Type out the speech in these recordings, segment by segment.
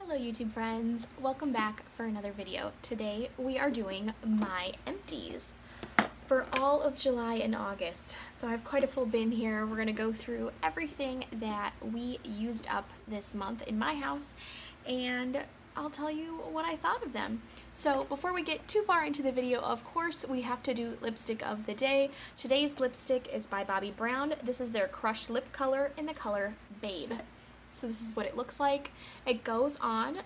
Hello YouTube friends, welcome back for another video. Today we are doing my empties for all of July and August. So I have quite a full bin here. We're going to go through everything that we used up this month in my house and I'll tell you what I thought of them. So before we get too far into the video, of course, we have to do lipstick of the day. Today's lipstick is by Bobbi Brown. This is their Crushed Lip color in the color Babe. So this is what it looks like. It goes on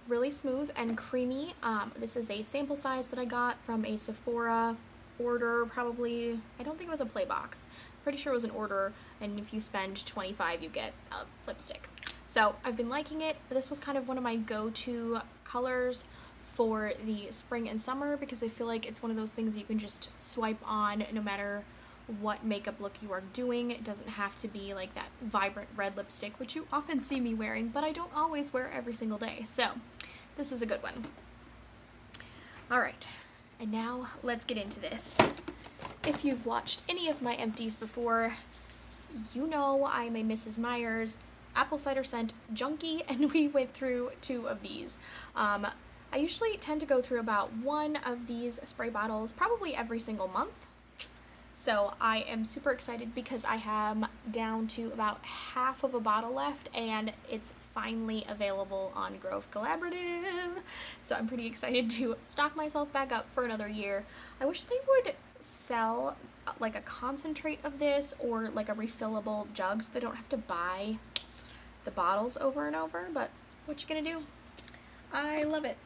really smooth and creamy. This is a sample size that I got from a Sephora order, probably. I don't think it was a play box. Pretty sure it was an order, and if you spend $25 you get a lipstick. So I've been liking it. This was kind of one of my go-to colors for the spring and summer because I feel like it's one of those things that you can just swipe on no matter what makeup look you are doing. It doesn't have to be like that vibrant red lipstick, which you often see me wearing, but I don't always wear every single day. So this is a good one. Alright, and now let's get into this. If you've watched any of my empties before, you know I'm a Mrs. Meyer's apple cider scent junkie, and we went through 2 of these. I usually tend to go through about 1 of these spray bottles probably every single month. So I am super excited because I am down to about half of a bottle left and it's finally available on Grove Collaborative. So I'm pretty excited to stock myself back up for another year. I wish they would sell like a concentrate of this or like a refillable jug so they don't have to buy the bottles over and over, but what you gonna do? I love it.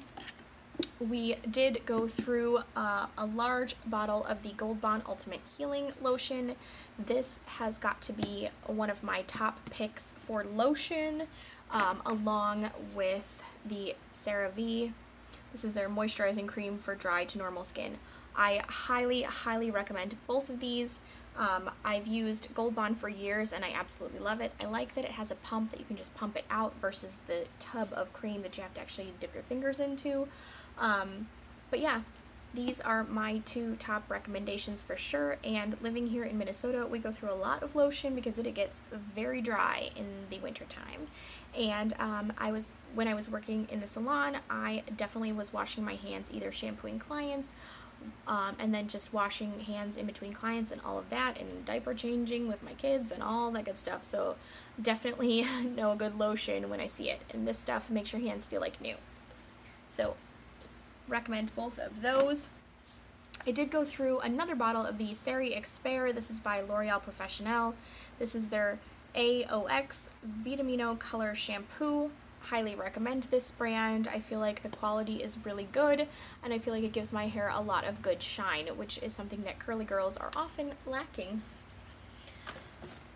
We did go through a large bottle of the Gold Bond Ultimate Healing Lotion. This has got to be one of my top picks for lotion, along with the CeraVe. This is their moisturizing cream for dry to normal skin. I highly, highly recommend both of these. I've used Gold Bond for years and I absolutely love it. I like that it has a pump that you can just pump it out versus the tub of cream that you have to actually dip your fingers into. But yeah, these are my 2 top recommendations for sure, and living here in Minnesota, we go through a lot of lotion because it gets very dry in the winter time. And when I was working in the salon, I definitely was washing my hands, either shampooing clients, and then just washing hands in between clients and all of that, and diaper changing with my kids and all that good stuff. So definitely know a good lotion when I see it, and this stuff makes your hands feel like new. So recommend both of those. I did go through another bottle of the Seri Expert. This is by L'Oreal Professionnel. This is their AOX Vitamino Color Shampoo. Highly recommend this brand. I feel like the quality is really good and I feel like it gives my hair a lot of good shine, which is something that curly girls are often lacking.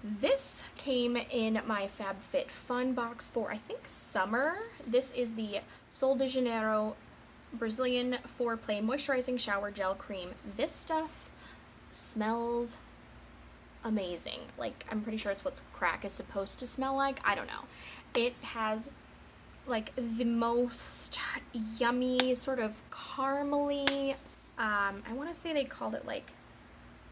This came in my FabFitFun box for, I think, summer. This is the Sol de Janeiro Brazilian Foreplay Moisturizing Shower Gel Cream. This stuff smells amazing. Like, I'm pretty sure it's what crack is supposed to smell like. I don't know. It has like the most yummy sort of caramely, I want to say they called it like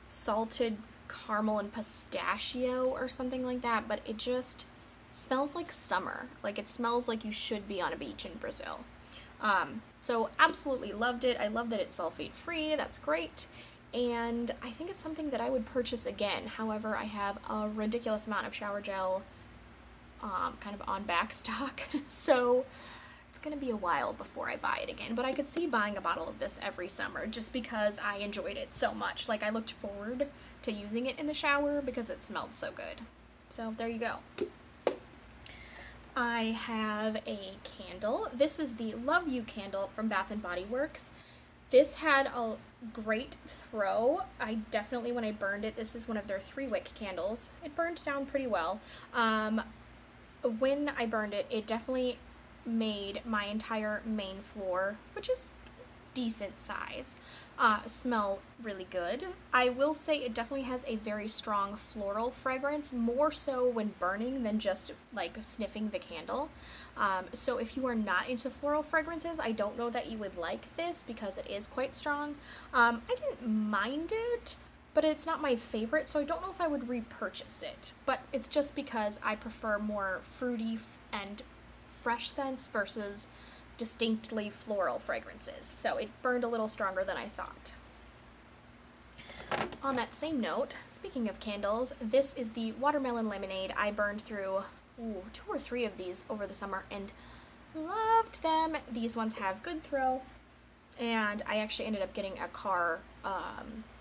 salted caramel and pistachio or something like that, but it just smells like summer. Like, it smells like you should be on a beach in Brazil. So absolutely loved it. I love that it's sulfate free. That's great. And I think it's something that I would purchase again. However, I have a ridiculous amount of shower gel kind of on back stock. So it's going to be a while before I buy it again. But I could see buying a bottle of this every summer just because I enjoyed it so much. Like, I looked forward to using it in the shower because it smelled so good. So there you go. I have a candle. This is the Love You candle from Bath & Body Works. This had a great throw. I definitely, when I burned it, this is one of their 3-wick candles. It burned down pretty well. When I burned it, it definitely made my entire main floor, which is decent size, smell really good. I will say it definitely has a very strong floral fragrance, more so when burning than just like sniffing the candle. So if you are not into floral fragrances, I don't know that you would like this because it is quite strong. I didn't mind it, but it's not my favorite, so I don't know if I would repurchase it. But it's just because I prefer more fruity and fresh scents versus distinctly floral fragrances. So it burned a little stronger than I thought. On that same note, speaking of candles, this is the watermelon lemonade. I burned through 2 or 3 of these over the summer and loved them. These ones have good throw, and I actually ended up getting a car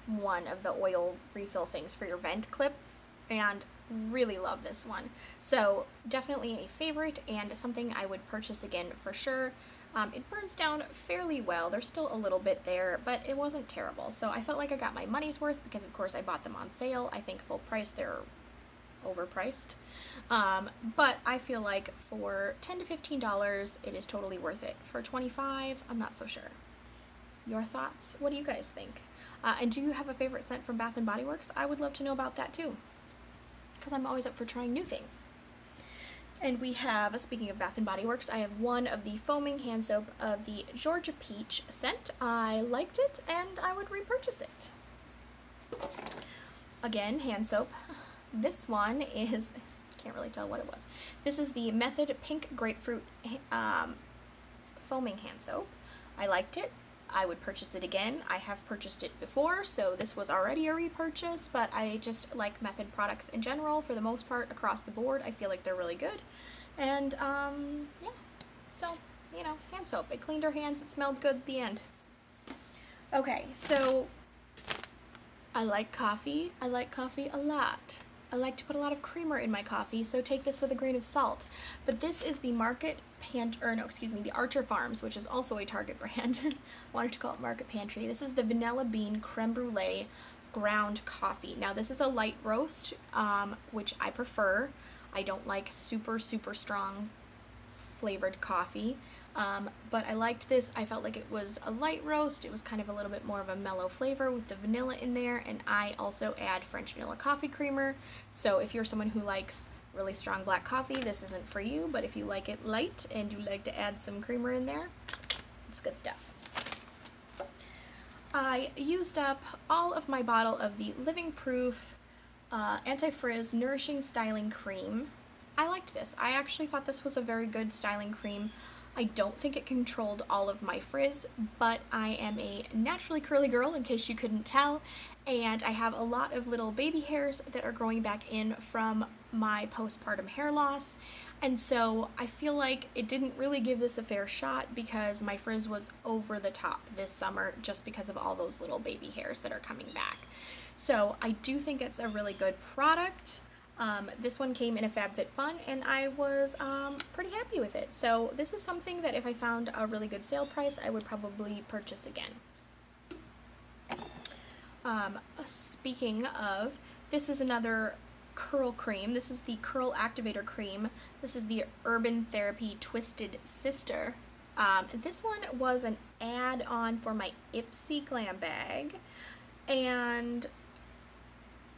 one of the oil refill things for your vent clip, and really love this one. So definitely a favorite and something I would purchase again for sure. It burns down fairly well. There's still a little bit there, but it wasn't terrible. So I felt like I got my money's worth because of course I bought them on sale. I think full price they're overpriced. But I feel like for $10 to $15 it is totally worth it. For $25, I'm not so sure. Your thoughts? What do you guys think? And do you have a favorite scent from Bath & Body Works? I would love to know about that too, because I'm always up for trying new things. And we have, speaking of Bath & Body Works, I have one of the foaming hand soap of the Georgia Peach scent. I liked it and I would repurchase it. Again, hand soap. This one is, can't really tell what it was. This is the Method Pink Grapefruit foaming hand soap. I liked it. I would purchase it again. I have purchased it before, so this was already a repurchase, but I just like Method products in general for the most part across the board. I feel like they're really good. And, yeah. So, you know, hand soap. It cleaned our hands. It smelled good at the end. Okay, so I like coffee. I like coffee a lot. I like to put a lot of creamer in my coffee, so take this with a grain of salt. But this is the the Archer Farms, which is also a Target brand. Wanted to call it Market Pantry. This is the Vanilla Bean Creme Brulee ground coffee. Now this is a light roast, which I prefer. I don't like super strong flavored coffee, but I liked this. I felt like it was a light roast. It was kind of a little bit more of a mellow flavor with the vanilla in there, and I also add French vanilla coffee creamer. So if you're someone who likes really strong black coffee, this isn't for you, but if you like it light and you like to add some creamer in there, it's good stuff. I used up all of my bottle of the Living Proof Anti-Frizz Nourishing Styling Cream. I liked this. I actually thought this was a very good styling cream. I don't think it controlled all of my frizz, but I am a naturally curly girl, in case you couldn't tell, and I have a lot of little baby hairs that are growing back in from my postpartum hair loss, and so I feel like it didn't really give this a fair shot because my frizz was over the top this summer just because of all those little baby hairs that are coming back. So I do think it's a really good product. This one came in a FabFitFun, and I was pretty happy with it. So this is something that if I found a really good sale price, I would probably purchase again. Speaking of, this is another curl cream. This is the Curl Activator Cream. This is the Urban Therapy Twisted Sister. This one was an add-on for my Ipsy Glam bag, and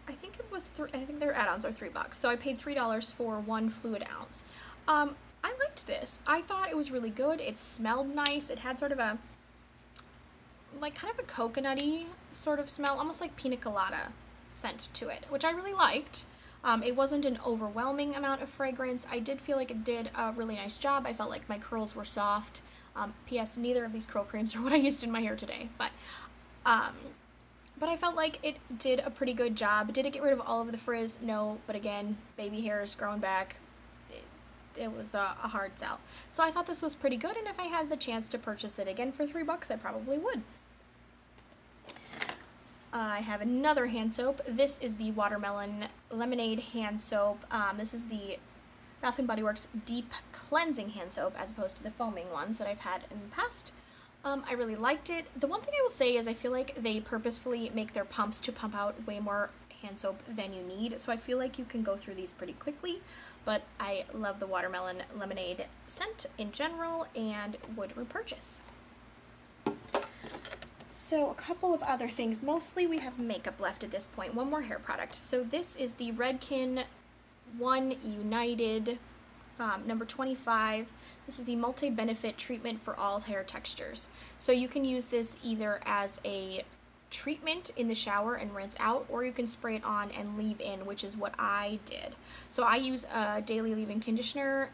I think it was I think their add-ons are $3, so I paid $3 for 1 fluid ounce. I liked this. I thought it was really good. It smelled nice. It had sort of a, like, kind of a coconutty sort of smell, almost like pina colada scent to it, which I really liked. It wasn't an overwhelming amount of fragrance. I did feel like it did a really nice job. I felt like my curls were soft. P.S. Neither of these curl creams are what I used in my hair today, but I felt like it did a pretty good job. Did it get rid of all of the frizz? No, but again, baby hairs growing back, it was a hard sell. So I thought this was pretty good, and if I had the chance to purchase it again for $3, I probably would. I have another hand soap. This is the Watermelon Lemonade hand soap. This is the Bath & Body Works Deep Cleansing hand soap as opposed to the foaming ones that I've had in the past. I really liked it. The one thing I will say is I feel like they purposefully make their pumps to pump out way more hand soap than you need, so I feel like you can go through these pretty quickly, but I love the Watermelon Lemonade scent in general and would repurchase. So a couple of other things. Mostly we have makeup left at this point. One more hair product. So this is the Redken One United number 25. This is the multi-benefit treatment for all hair textures. So you can use this either as a treatment in the shower and rinse out, or you can spray it on and leave in, which is what I did. So I use a daily leave-in conditioner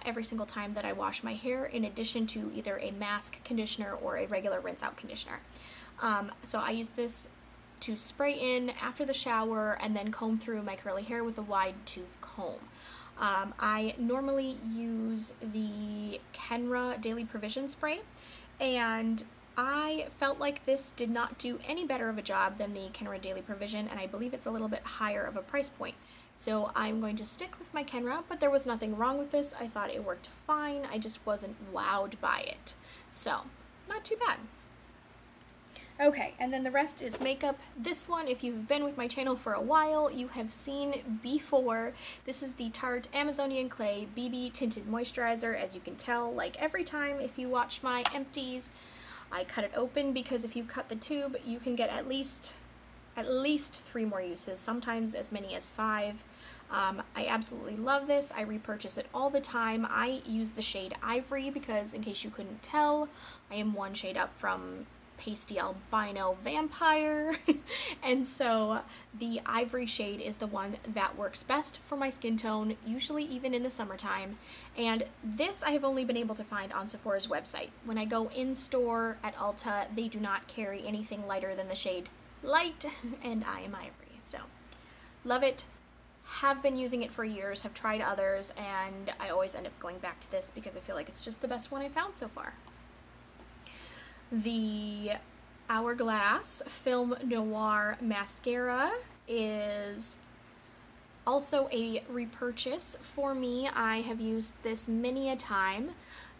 every single time that I wash my hair, in addition to either a mask conditioner or a regular rinse out conditioner. So I use this to spray in after the shower and then comb through my curly hair with a wide tooth comb. I normally use the Kenra Daily Provision Spray, and I felt like this did not do any better of a job than the Kenra Daily Provision, and I believe it's a little bit higher of a price point. So I'm going to stick with my Kenra, but there was nothing wrong with this. I thought it worked fine. I just wasn't wowed by it. So, not too bad. Okay, and then the rest is makeup. This one, if you've been with my channel for a while, you have seen before. This is the Tarte Amazonian Clay BB Tinted Moisturizer. As you can tell, like every time if you watch my empties, I cut it open because if you cut the tube, you can get at least 3 more uses, sometimes as many as 5. I absolutely love this. I repurchase it all the time. I use the shade Ivory because, in case you couldn't tell, I am one shade up from Pasty Albino Vampire. And so the Ivory shade is the one that works best for my skin tone, usually even in the summertime. And this I have only been able to find on Sephora's website. When I go in store at Ulta, they do not carry anything lighter than the shade Light, and I am Ivory. So love it. Have been using it for years, have tried others, and I always end up going back to this because I feel like it's just the best one I've found so far. The Hourglass Film Noir Mascara is also a repurchase for me. I have used this many a time.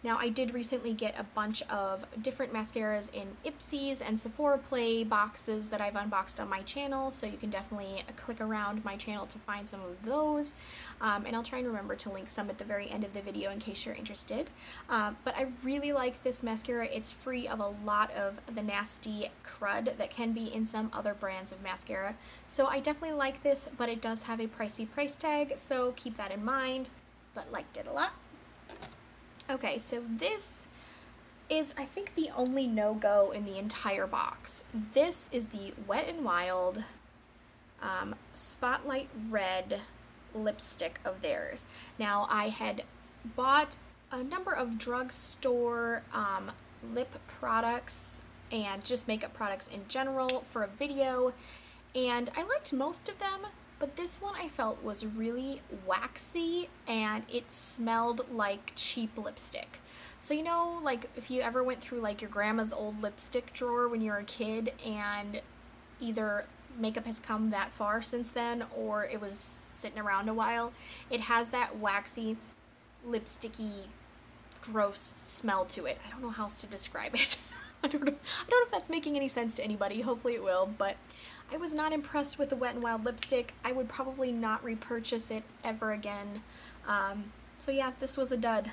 Now, I did recently get a bunch of different mascaras in Empties and Sephora Play boxes that I've unboxed on my channel, so you can definitely click around my channel to find some of those. And I'll try and remember to link some at the very end of the video in case you're interested. But I really like this mascara. It's free of a lot of the nasty crud that can be in some other brands of mascara. So I definitely like this, but it does have a pricey price tag, so keep that in mind, but liked it a lot. Okay, so this is, I think, the only no-go in the entire box. This is the Wet n Wild Spotlight Red lipstick of theirs. Now, I had bought a number of drugstore lip products and just makeup products in general for a video, and I liked most of them, but this one I felt was really waxy and it smelled like cheap lipstick. So you know, like if you ever went through like your grandma's old lipstick drawer when you were a kid and either makeup has come that far since then or it was sitting around a while, it has that waxy, lipsticky, gross smell to it. I don't know how else to describe it. I don't know if that's making any sense to anybody. Hopefully it will, but I was not impressed with the Wet n Wild lipstick. I would probably not repurchase it ever again. So yeah, this was a dud.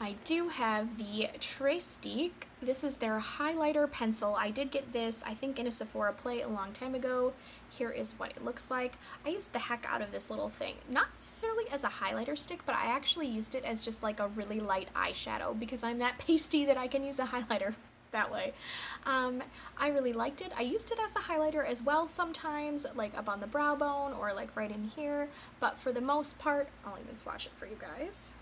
I do have the Trastiq. This is their highlighter pencil. I did get this, I think, in a Sephora Play a long time ago. Here is what it looks like. I used the heck out of this little thing. Not necessarily as a highlighter stick, but I actually used it as just like a really light eyeshadow because I'm that pasty that I can use a highlighter that way. I really liked it. I used it as a highlighter as well sometimes, like up on the brow bone or like right in here, but for the most part, I'll even swatch it for you guys.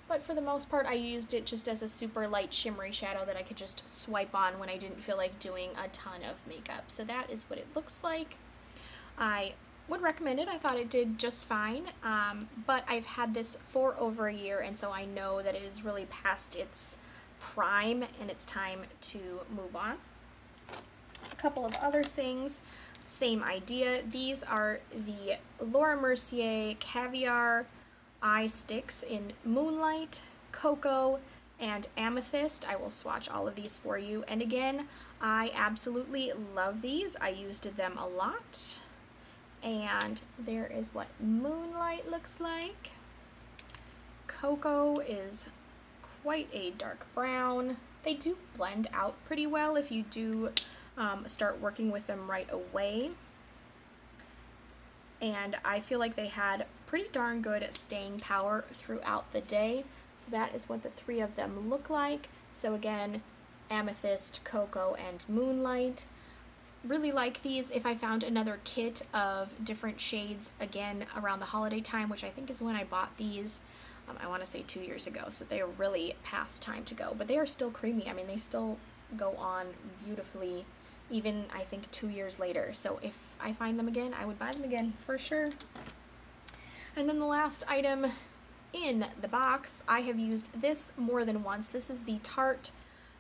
But for the most part, I used it just as a super light shimmery shadow that I could just swipe on when I didn't feel like doing a ton of makeup. So that is what it looks like. I would recommend it. I thought it did just fine, but I've had this for over a year, and so I know that it is really past its prime and it's time to move on. A couple of other things, same idea. These are the Laura Mercier Caviar eye sticks in Moonlight, Cocoa, and Amethyst. I will swatch all of these for you, and again, I absolutely love these. I used them a lot, and there is what Moonlight looks like. Cocoa is quite a dark brown. They do blend out pretty well if you do start working with them right away, and I feel like they had pretty darn good staying power throughout the day. So that is what the 3 of them look like. So again, Amethyst, Cocoa, and Moonlight. really like these if I found another kit of different shades again around the holiday time, which I think is when I bought these. I want to say 2 years ago, so they are really past time to go, but they are still creamy. I mean, they still go on beautifully, even I think 2 years later. So if I find them again, I would buy them again for sure. And then the last item in the box, I have used this more than once. This is the Tarte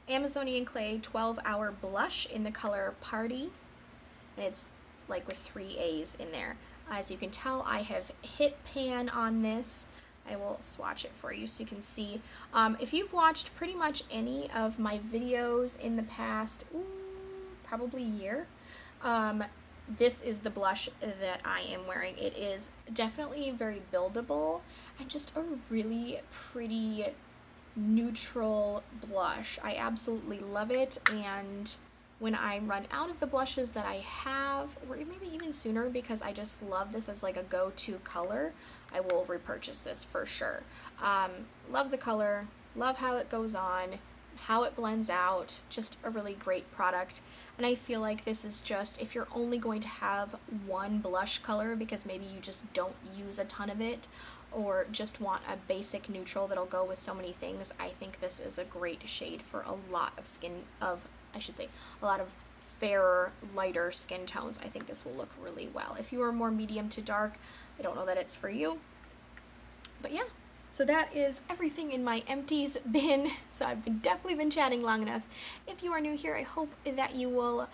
Amazonian Clay 12-Hour Blush in the color Party, and it's like with 3 A's in there. As you can tell, I have hit pan on this. I will swatch it for you so you can see. If you've watched pretty much any of my videos in the past, probably year, this is the blush that I am wearing. It is definitely very buildable and just a really pretty neutral blush. I absolutely love it, and when I run out of the blushes that I have, or maybe even sooner because I just love this as like a go-to color, I will repurchase this for sure. Love the color, love how it goes on, how it blends out, just a really great product. And I feel like this is just, if you're only going to have one blush color because maybe you just don't use a ton of it, or just want a basic neutral that'll go with so many things, I think this is a great shade for a lot of a lot of fairer, lighter skin tones. I think this will look really well. If you are more medium to dark, I don't know that it's for you. But yeah, so that is everything in my empties bin. So I've definitely been chatting long enough. If you are new here, I hope that you will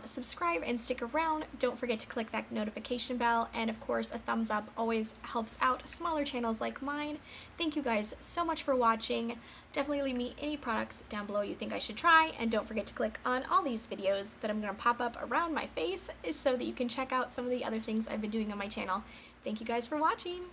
subscribe and stick around. Don't forget to click that notification bell, and of course a thumbs up always helps out smaller channels like mine. Thank you guys so much for watching. Definitely leave me any products down below you think I should try, and don't forget to click on all these videos that I'm going to pop up around my face so that you can check out some of the other things I've been doing on my channel. Thank you guys for watching!